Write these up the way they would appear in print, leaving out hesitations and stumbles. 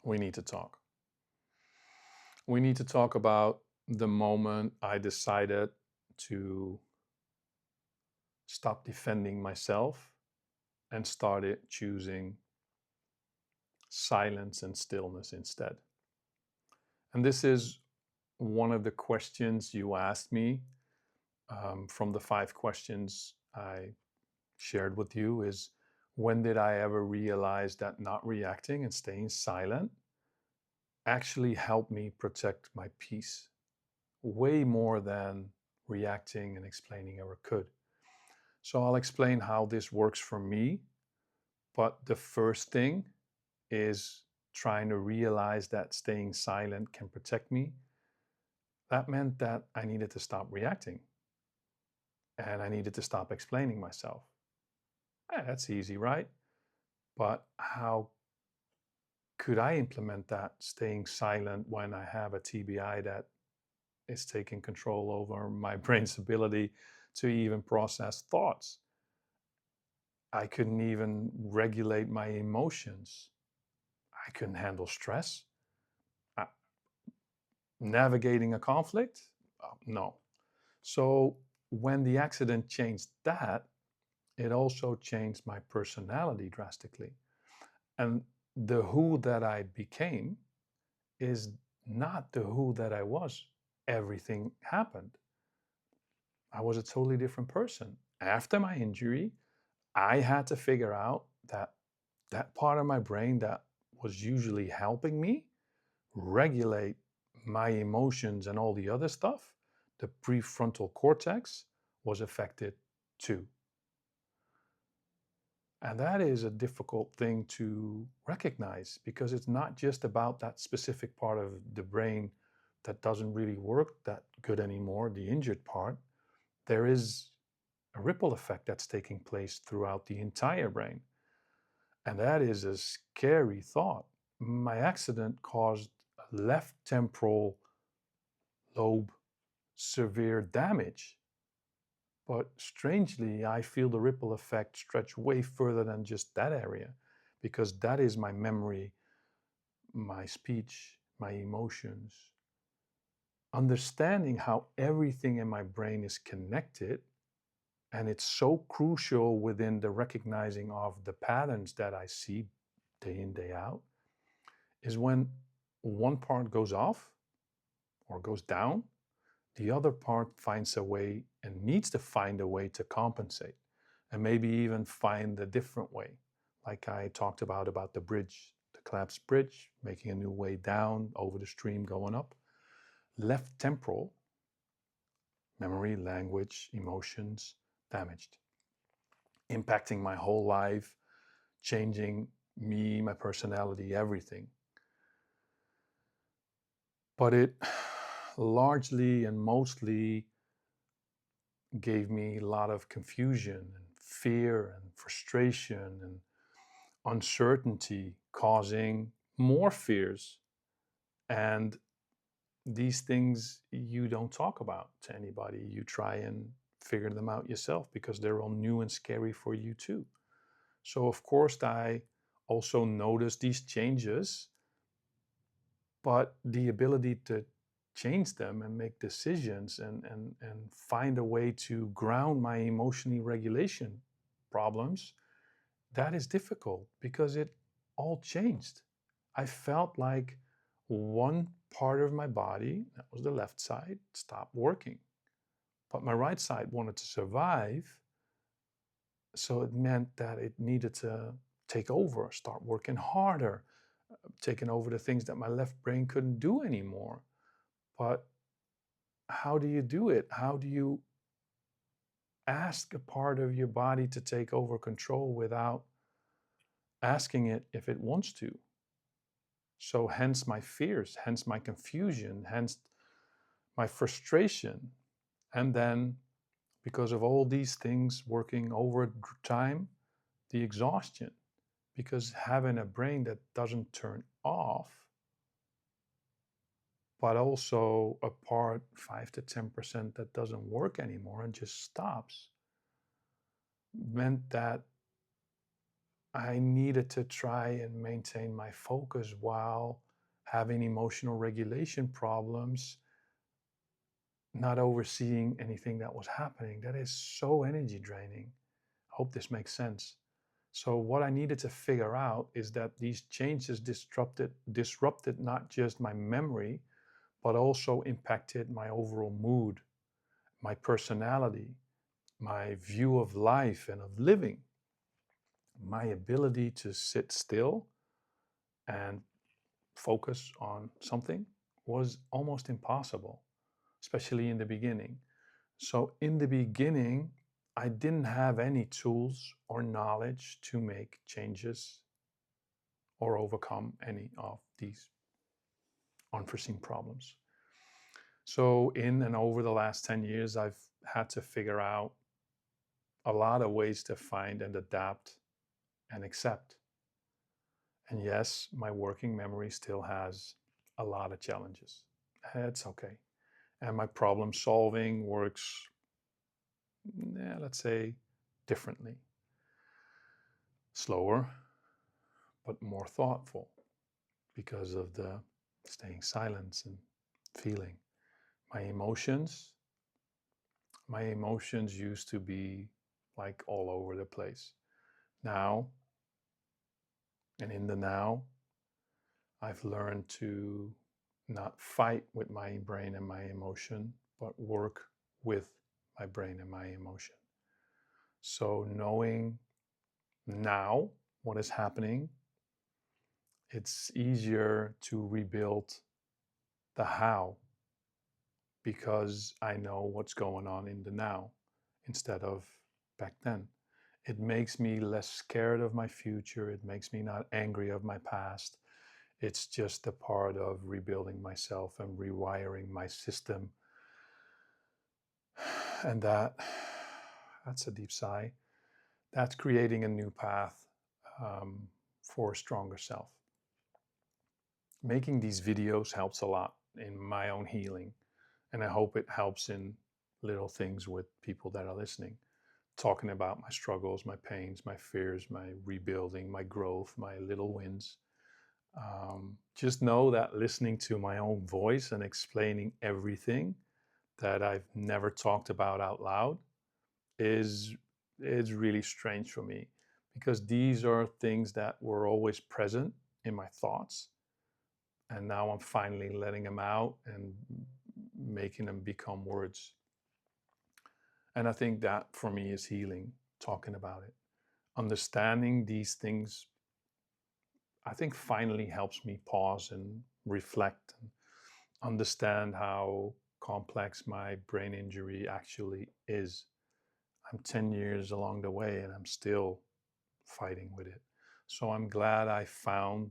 we need to talk. We need to talk about the moment I decided to stop defending myself and started choosing silence and stillness instead. And this is one of the questions you asked me from the 5 questions I shared with you is, when did I ever realize that not reacting and staying silent actually helped me protect my peace way more than reacting and explaining ever could? So I'll explain how this works for me. But the first thing is trying to realize that staying silent can protect me. That meant that I needed to stop reacting and I needed to stop explaining myself. That's easy, right? But how could I implement that staying silent when I have a TBI that is taking control over my brain's ability to even process thoughts? I couldn't even regulate my emotions. I couldn't handle stress. Uh, Navigating a conflict? No. So when the accident changed that, it also changed my personality drastically. And the who that I became is not the who that I was. Everything happened. I was a totally different person. After my injury, I had to figure out that that part of my brain that was usually helping me regulate my emotions and all the other stuff, the prefrontal cortex, was affected too. And that is a difficult thing to recognize because it's not just about that specific part of the brain that doesn't really work that good anymore, the injured part. There is a ripple effect that's taking place throughout the entire brain. And that is a scary thought. My accident caused left temporal lobe severe damage. But strangely, I feel the ripple effect stretch way further than just that area, because that is my memory, my speech, my emotions. Understanding how everything in my brain is connected, and it's so crucial within the recognizing of the patterns that I see day in, day out, is when one part goes off or goes down, the other part finds a way and needs to find a way to compensate and maybe even find a different way. Like I talked about the bridge, the collapsed bridge, making a new way down over the stream going up. Left temporal, memory, language, emotions, damaged, impacting my whole life, changing me, my personality, everything. But it largely and mostly gave me a lot of confusion and fear and frustration and uncertainty, causing more fears. And these things you don't talk about to anybody. You try and figure them out yourself because they're all new and scary for you too. So of course I also noticed these changes, but the ability to change them and make decisions and find a way to ground my emotionally regulation problems, that is difficult because it all changed. I felt like one part of my body, that was the left side, stopped working. But my right side wanted to survive. So it meant that it needed to take over, start working harder, taking over the things that my left brain couldn't do anymore. But how do you do it? How do you ask a part of your body to take over control without asking it if it wants to? So hence my fears, hence my confusion, hence my frustration. And then because of all these things working over time, the exhaustion. Because having a brain that doesn't turn off, but also a part 5 to 10% that doesn't work anymore and just stops, meant that I needed to try and maintain my focus while having emotional regulation problems, not overseeing anything that was happening. That is so energy draining. I hope this makes sense. So what I needed to figure out is that these changes disrupted not just my memory, but also impacted my overall mood, my personality, my view of life and of living. My ability to sit still and focus on something was almost impossible, especially in the beginning. So, in the beginning, I didn't have any tools or knowledge to make changes or overcome any of these unforeseen problems. So, in and over the last 10 years, I've had to figure out a lot of ways to find and adapt and accept. And yes, my working memory still has a lot of challenges. It's okay. And my problem solving works, let's say, differently, slower, but more thoughtful because of the staying silent and feeling. My emotions, my emotions used to be like all over the place. Now, and in the now, I've learned to not fight with my brain and my emotion, but work with my brain and my emotion. So, knowing now what is happening, it's easier to rebuild the how because I know what's going on in the now instead of back then. It makes me less scared of my future. It makes me not angry of my past. It's just a part of rebuilding myself and rewiring my system. And that's a deep sigh. That's creating a new path for a stronger self. Making these videos helps a lot in my own healing. And I hope it helps in little things with people that are listening. Talking about my struggles, my pains, my fears, my rebuilding, my growth, my little wins. Just know that listening to my own voice and explaining everything that I've never talked about out loud is really strange for me because these are things that were always present in my thoughts, and now I'm finally letting them out and making them become words. And I think that for me is healing, talking about it. Understanding these things, I think, finally helps me pause and reflect and understand how complex my brain injury actually is. I'm 10 years along the way and I'm still fighting with it. So I'm glad I found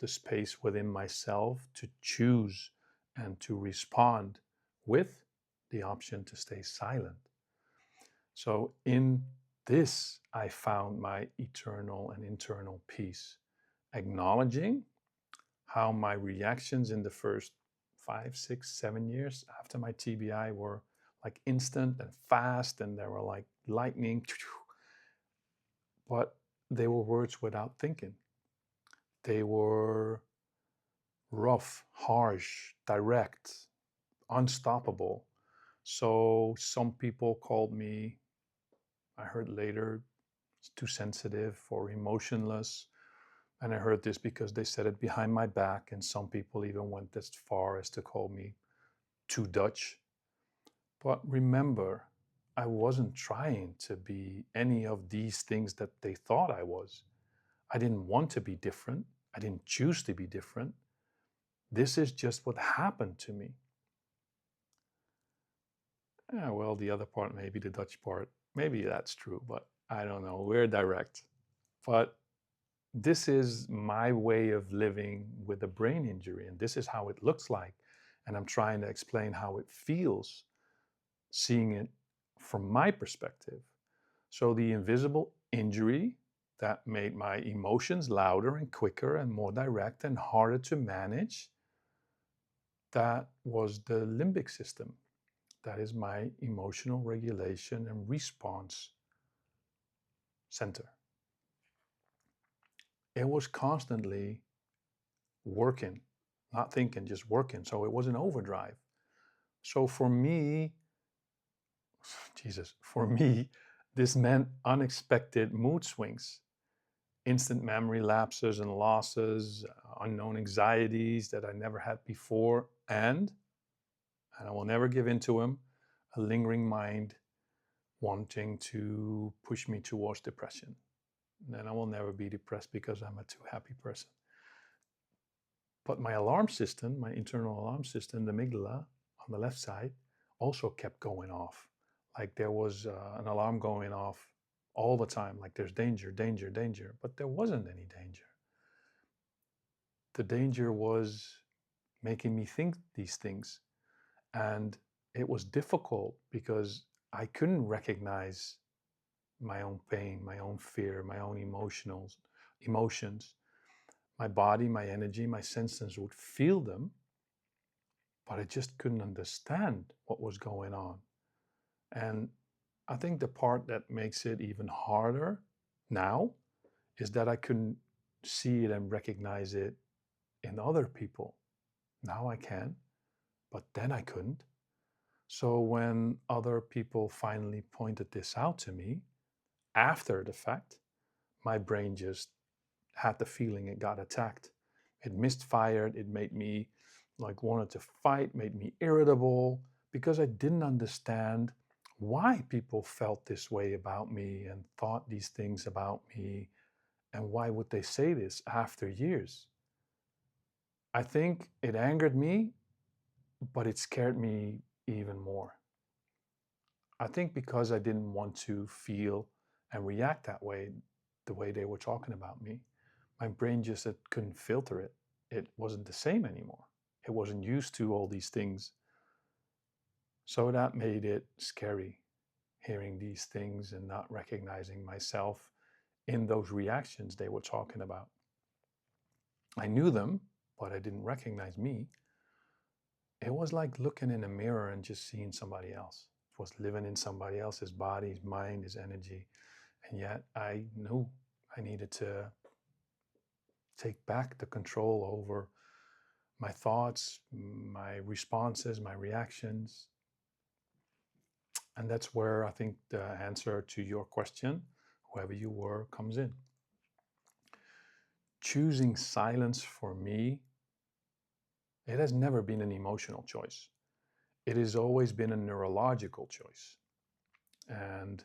the space within myself to choose and to respond with the option to stay silent. So in this, I found my eternal and internal peace, acknowledging how my reactions in the first 5, 6, 7 years after my TBI were like instant and fast, and they were like lightning, but they were words without thinking. They were rough, harsh, direct, unstoppable. So some people called me, I heard later, too sensitive or emotionless. And I heard this because they said it behind my back. And some people even went as far as to call me too Dutch. But remember, I wasn't trying to be any of these things that they thought I was. I didn't want to be different. I didn't choose to be different. This is just what happened to me. Yeah, well, the other part, maybe the Dutch part, maybe that's true, but I don't know. We're direct. But this is my way of living with a brain injury, and this is how it looks like. And I'm trying to explain how it feels, seeing it from my perspective. So the invisible injury that made my emotions louder and quicker and more direct and harder to manage, that was the limbic system. That is my emotional regulation and response center. it was constantly working, not thinking, just working. So it was an overdrive. So for me, for me, this meant unexpected mood swings, instant memory lapses and losses, unknown anxieties that I never had before, and I will never give in to them, a lingering mind wanting to push me towards depression. Then I will never be depressed because I'm a too happy person. But my alarm system, my internal alarm system, the amygdala on the left side, also kept going off. Like there was an alarm going off all the time, like there's danger, danger, danger. But there wasn't any danger. The danger was making me think these things. And it was difficult because I couldn't recognize my own pain, my own fear, my own emotions. My body, my energy, my senses would feel them, but I just couldn't understand what was going on. And I think the part that makes it even harder now is that I couldn't see it and recognize it in other people. Now I can, but then I couldn't. So when other people finally pointed this out to me after the fact, my brain just had the feeling it got attacked. It misfired. It made me like wanted to fight, made me irritable because I didn't understand why people felt this way about me and thought these things about me, and why would they say this after years. I think it angered me, but it scared me even more. I think because I didn't want to feel and react that way, the way they were talking about me, my brain just couldn't filter it. It wasn't the same anymore. It wasn't used to all these things. So that made it scary, hearing these things and not recognizing myself in those reactions they were talking about. I knew them, but I didn't recognize me. It was like looking in a mirror and just seeing somebody else. It was living in somebody else's body, his mind, his energy. And yet I knew I needed to take back the control over my thoughts, my responses, my reactions. And that's where I think the answer to your question, whoever you were, comes in. Choosing silence for me, it has never been an emotional choice. It has always been a neurological choice. And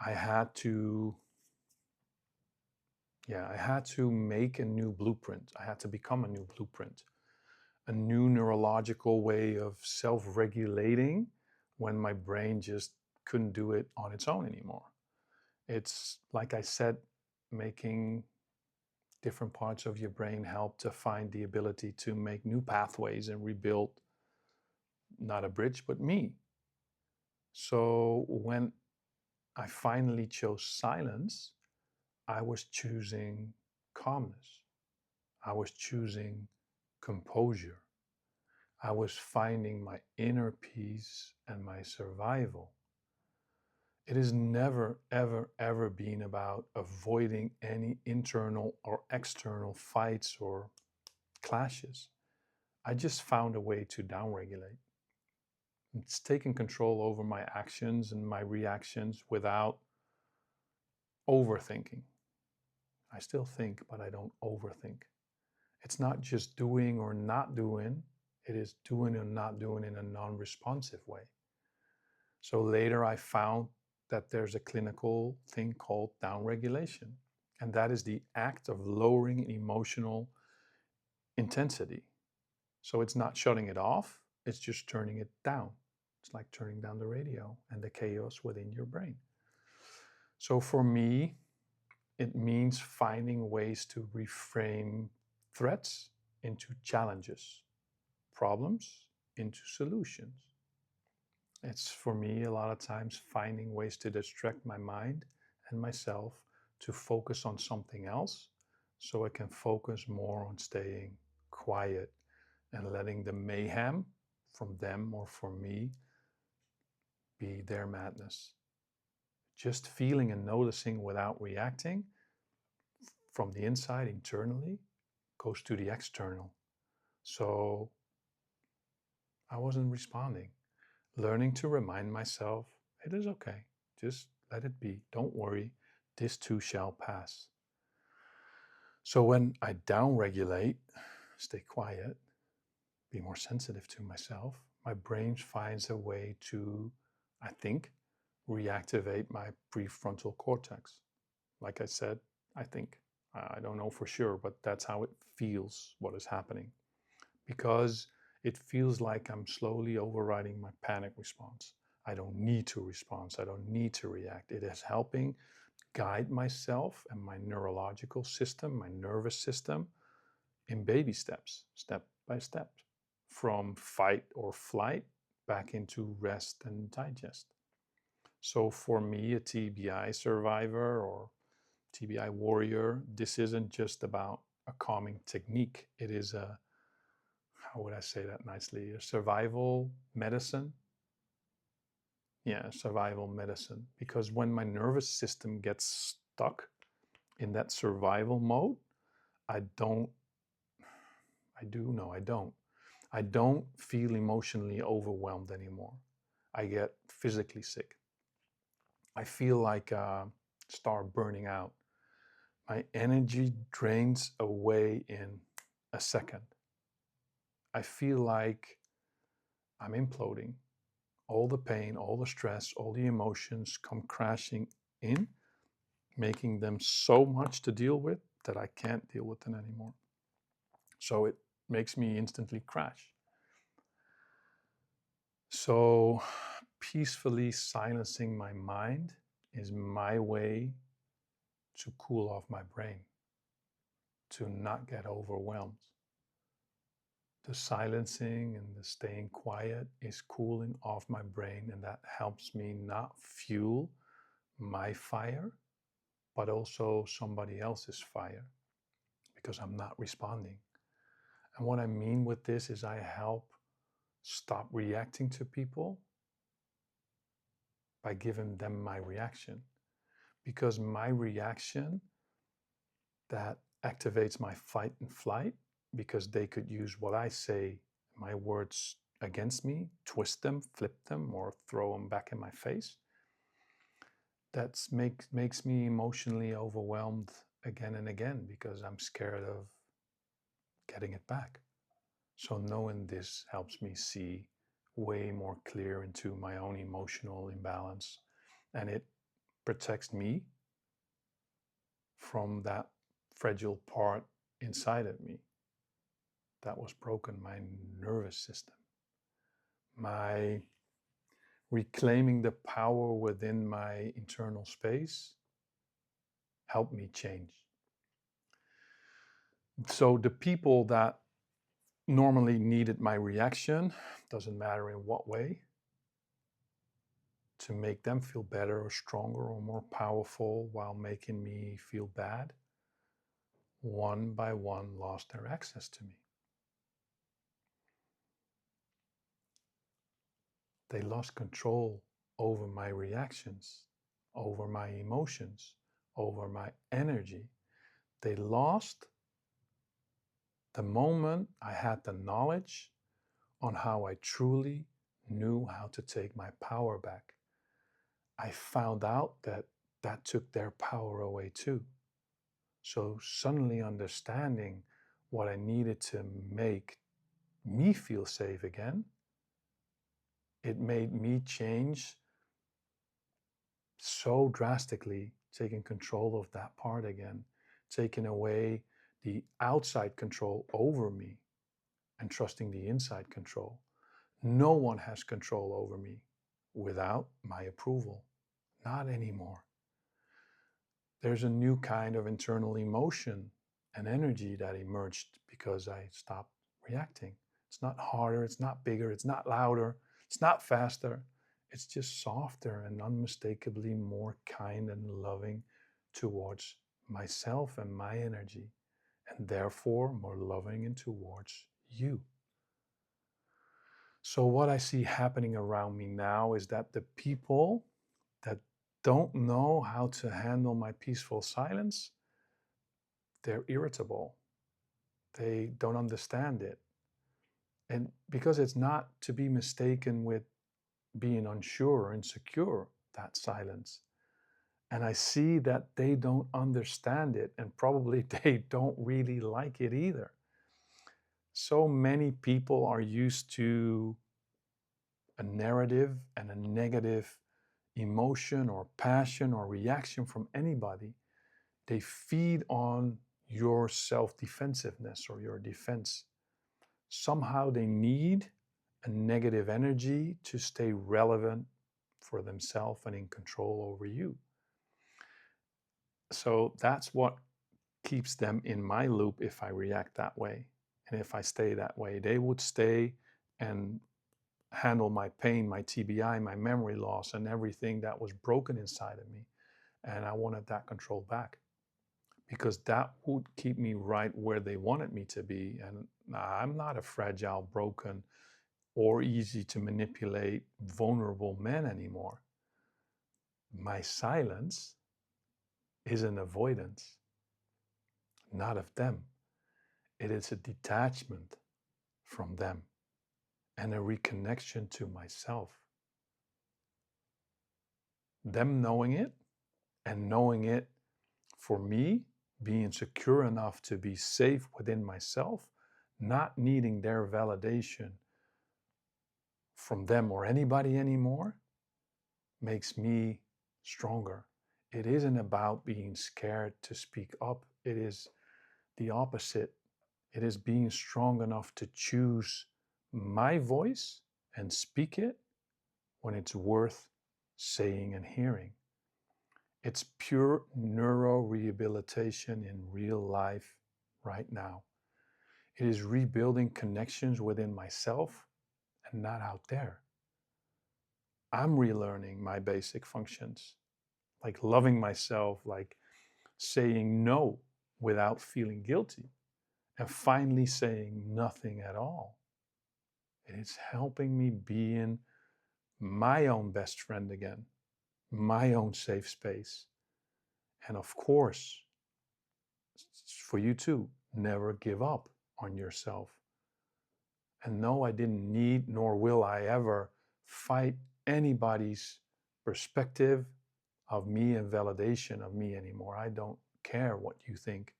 I had to, I had to make a new blueprint. I had to become a new blueprint, a new neurological way of self-regulating when my brain just couldn't do it on its own anymore. It's like I said, making different parts of your brain help to find the ability to make new pathways and rebuild not a bridge, but me. So when I finally chose silence, I was choosing calmness. I was choosing composure. I was finding my inner peace and my survival. It has never, ever, ever been about avoiding any internal or external fights or clashes. I just found a way to downregulate. It's taking control over my actions and my reactions without overthinking. I still think, but I don't overthink. It's not just doing or not doing, it is doing or not doing in a non-responsive way. So later I found that there's a clinical thing called downregulation, and that is the act of lowering emotional intensity. So it's not shutting it off, it's just turning it down. It's like turning down the radio and the chaos within your brain. So for me, it means finding ways to reframe threats into challenges, problems into solutions. It's for me a lot of times finding ways to distract my mind and myself to focus on something else so I can focus more on staying quiet and letting the mayhem from them or from me be their madness. Just feeling and noticing without reacting from the inside internally goes to the external. So I wasn't responding. Learning to remind myself, it is okay. Just let it be. Don't worry. This too shall pass. So when I downregulate, stay quiet, be more sensitive to myself, my brain finds a way to, I think, reactivate my prefrontal cortex. Like I said, I think. I don't know for sure, but that's how it feels, what is happening. Because it feels like I'm slowly overriding my panic response. I don't need to respond. I don't need to react. It is helping guide myself and my neurological system, my nervous system, in baby steps, step by step, from fight or flight back into rest and digest. So for me, a TBI survivor or TBI warrior, this isn't just about a calming technique. It is a, how would I say that nicely, a survival medicine. Yeah, survival medicine. Because when my nervous system gets stuck in that survival mode, I don't, I do, no, I don't. I don't feel emotionally overwhelmed anymore. I get physically sick. I feel like start burning out. My energy drains away in a second. I feel like I'm imploding. All the pain, all the stress, all the emotions come crashing in, making them so much to deal with that I can't deal with them anymore. So it makes me instantly crash. So peacefully silencing my mind is my way to cool off my brain, to not get overwhelmed. The silencing and the staying quiet is cooling off my brain, and that helps me not fuel my fire, but also somebody else's fire, because I'm not responding. And what I mean with this is I help stop reacting to people by giving them my reaction. Because my reaction that activates my fight and flight, because they could use what I say, my words against me, twist them, flip them, or throw them back in my face. That makes me emotionally overwhelmed again and again because I'm scared of getting it back. So knowing this helps me see way more clear into my own emotional imbalance, and it protects me from that fragile part inside of me that was broken, my nervous system. My reclaiming the power within my internal space helped me change. So the people that normally needed my reaction, doesn't matter in what way, to make them feel better or stronger or more powerful while making me feel bad, one by one lost their access to me. They lost control over my reactions, over my emotions, over my energy. They lost the moment I had the knowledge on how I truly knew how to take my power back. I found out that that took their power away too. So suddenly understanding what I needed to make me feel safe again, it made me change so drastically, taking control of that part again, taking away the outside control over me and trusting the inside control. No one has control over me without my approval. Not anymore. There's a new kind of internal emotion and energy that emerged because I stopped reacting. It's not harder, it's not bigger, it's not louder, it's not faster. It's just softer and unmistakably more kind and loving towards myself and my energy, and therefore more loving and towards you. So, what I see happening around me now is that the people that don't know how to handle my peaceful silence, they're irritable. They don't understand it. And because it's not to be mistaken with being unsure or insecure, that silence. And I see that they don't understand it, and probably they don't really like it either. So many people are used to a narrative and a negative emotion or passion or reaction from anybody. They feed on your self defensiveness or your defense. Somehow they need a negative energy to stay relevant for themselves and in control over you. So that's what keeps them in my loop if I react that way. And if I stay that way, they would stay and handle my pain, my TBI, my memory loss, and everything that was broken inside of me. And I wanted that control back because that would keep me right where they wanted me to be. And I'm not a fragile, broken, or easy to manipulate, vulnerable man anymore. My silence is an avoidance, not of them. It is a detachment from them and a reconnection to myself. Them knowing it and knowing it for me, being secure enough to be safe within myself, not needing their validation from them or anybody anymore, makes me stronger. It isn't about being scared to speak up. It is the opposite. It is being strong enough to choose my voice and speak it when it's worth saying and hearing. It's pure neurorehabilitation in real life right now. It is rebuilding connections within myself and not out there. I'm relearning my basic functions, like loving myself, like saying no without feeling guilty, and finally saying nothing at all. And it's helping me be in my own best friend again, my own safe space. And of course, for you too, never give up on yourself. And no, I didn't need nor will I ever fight anybody's perspective of me and validation of me anymore. I don't care what you think.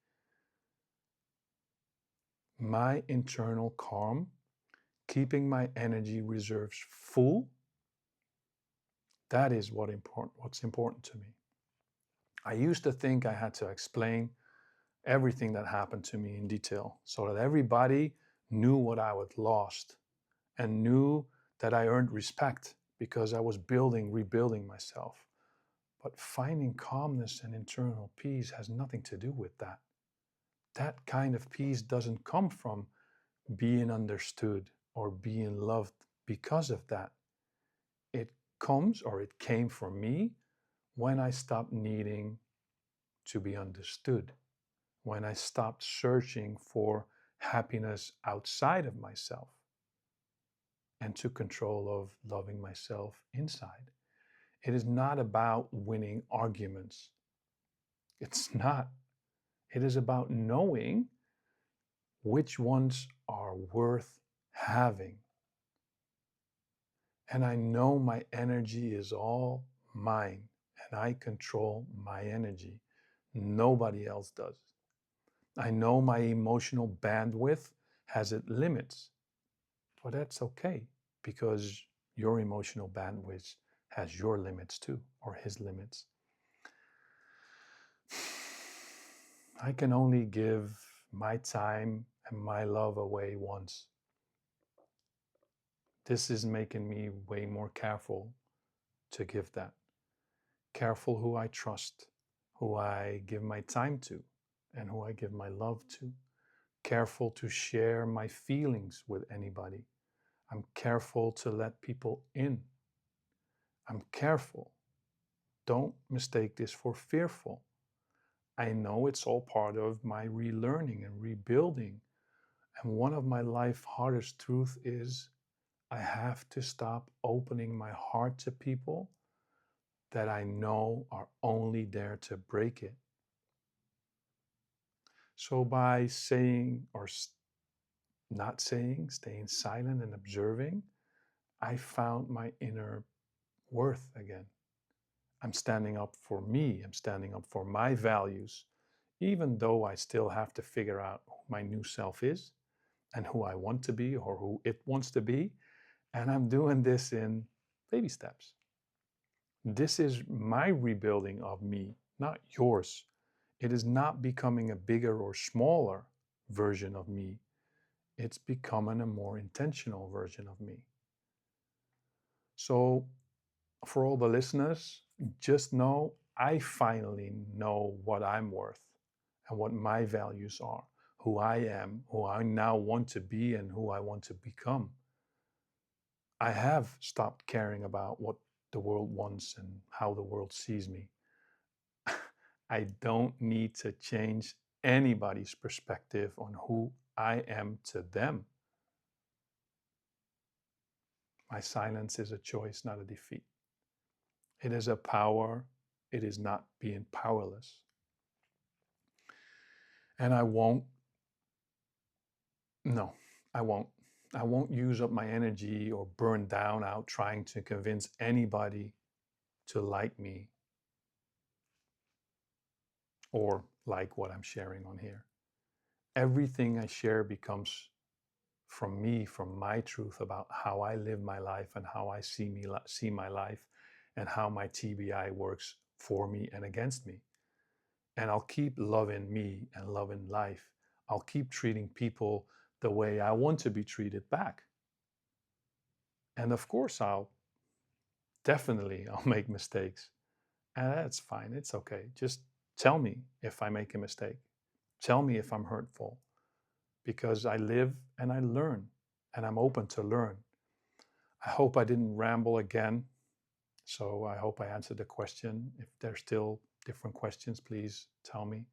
My internal calm, keeping my energy reserves full, that is what's important to me. I used to think I had to explain everything that happened to me in detail so that everybody knew what I had lost and knew that I earned respect because I was rebuilding myself. But finding calmness and internal peace has nothing to do with that. That kind of peace doesn't come from being understood or being loved because of that. It comes, or it came for me, when I stopped needing to be understood, when I stopped searching for happiness outside of myself and took control of loving myself inside. It is not about winning arguments. It's not. It is about knowing which ones are worth having. And I know my energy is all mine, and I control my energy. Nobody else does. I know my emotional bandwidth has its limits, but that's okay because your emotional bandwidth has your limits too, or his limits. I can only give my time and my love away once. This is making me way more careful to give that. Careful who I trust, who I give my time to, and who I give my love to. Careful to share my feelings with anybody. I'm careful to let people in. I'm careful. Don't mistake this for fearful. I know it's all part of my relearning and rebuilding. And one of my life's hardest truths is I have to stop opening my heart to people that I know are only there to break it. So by saying or not saying, staying silent and observing, I found my inner worth again. I'm standing up for me. I'm standing up for my values, even though I still have to figure out who my new self is and who I want to be or who it wants to be. And I'm doing this in baby steps. This is my rebuilding of me, not yours. It is not becoming a bigger or smaller version of me. It's becoming a more intentional version of me. So, for all the listeners, just know I finally know what I'm worth and what my values are, who I am, who I now want to be, and who I want to become. I have stopped caring about what the world wants and how the world sees me. I don't need to change anybody's perspective on who I am to them. My silence is a choice, not a defeat. It is a power. It is not being powerless. And I won't, no, I won't. I won't use up my energy or burn down out trying to convince anybody to like me or like what I'm sharing on here. Everything I share becomes from me, from my truth about how I live my life and how I see my life and how my TBI works for me and against me. And I'll keep loving me and loving life. I'll keep treating people the way I want to be treated back. And of course, I'll make mistakes. And that's fine. It's okay. Just tell me if I make a mistake. Tell me if I'm hurtful because I live and I learn and I'm open to learn. I hope I didn't ramble again. So I hope I answered the question. If there's still different questions, please tell me.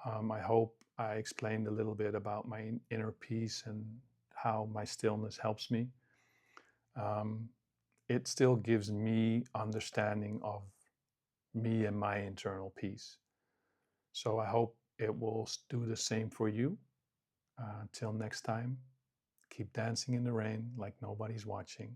I hope I explained a little bit about my inner peace and how my stillness helps me. Um, it still gives me understanding of me and my internal peace. So I hope it will do the same for you. Till next time, keep dancing in the rain like nobody's watching.